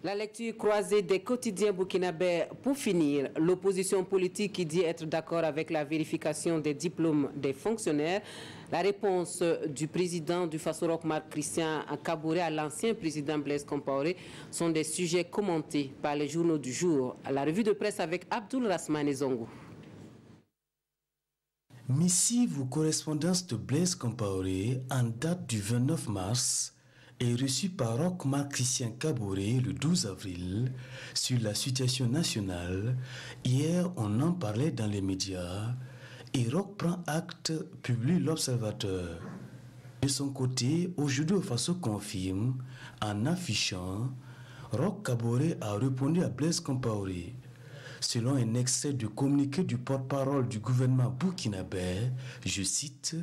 La lecture croisée des quotidiens burkinabés. Pour finir, l'opposition politique qui dit être d'accord avec la vérification des diplômes des fonctionnaires. La réponse du président du Faso Roch Marc Christian Kaboré à l'ancien président Blaise Compaoré sont des sujets commentés par les journaux du jour. La revue de presse avec Abdoul Rasmane Zongo. Missive ou correspondance de Blaise Compaoré en date du 29 mars est reçue par Roch Marc Christian Kaboré le 12 avril sur la situation nationale. Hier, on en parlait dans les médias et Roch prend acte, publie l'Observateur. De son côté, aujourd'hui au Faso confirme en affichant Roch Kaboré a répondu à Blaise Compaoré. Selon un extrait du communiqué du porte-parole du gouvernement burkinabé, je cite,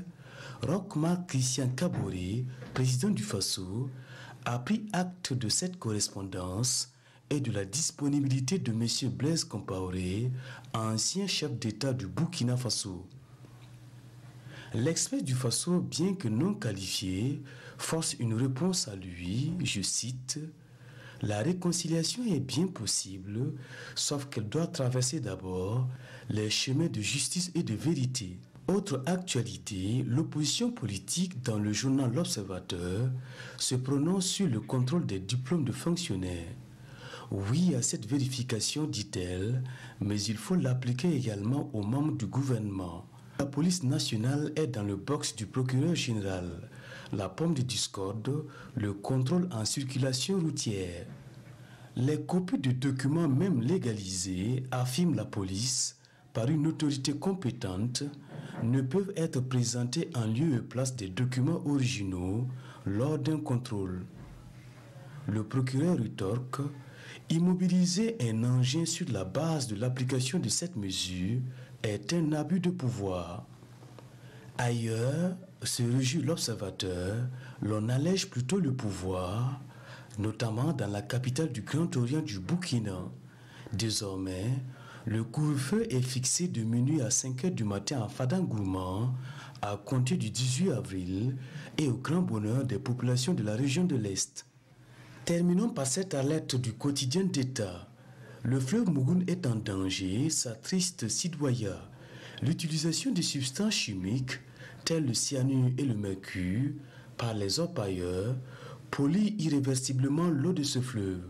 Roch Marc Christian Kaboré, président du Faso, a pris acte de cette correspondance et de la disponibilité de M. Blaise Compaoré, ancien chef d'État du Burkina Faso. L'expert du Faso, bien que non qualifié, force une réponse à lui, je cite, la réconciliation est bien possible, sauf qu'elle doit traverser d'abord les chemins de justice et de vérité. Autre actualité, l'opposition politique dans le journal L'Observateur se prononce sur le contrôle des diplômes de fonctionnaires. Oui à cette vérification, dit-elle, mais il faut l'appliquer également aux membres du gouvernement. La police nationale est dans le box du procureur général. La pomme de discorde, le contrôle en circulation routière. Les copies de documents même légalisés, affirme la police, par une autorité compétente, ne peuvent être présentées en lieu et place des documents originaux lors d'un contrôle. Le procureur rétorque, immobiliser un engin sur la base de l'application de cette mesure est un abus de pouvoir. Ailleurs, se réjouit l'Observateur, l'on allège plutôt le pouvoir, notamment dans la capitale du Grand Orient du Burkina. Désormais, le couvre-feu est fixé de minuit à 5 h du matin à Fadangourma, à compter du 18 avril, et au grand bonheur des populations de la région de l'Est. Terminons par cette alerte du quotidien d'État. Le fleuve Mougoun est en danger, sa triste citoyen. L'utilisation de substances chimiques tels le cyanure et le mercure par les orpailleurs pollue irréversiblement l'eau de ce fleuve.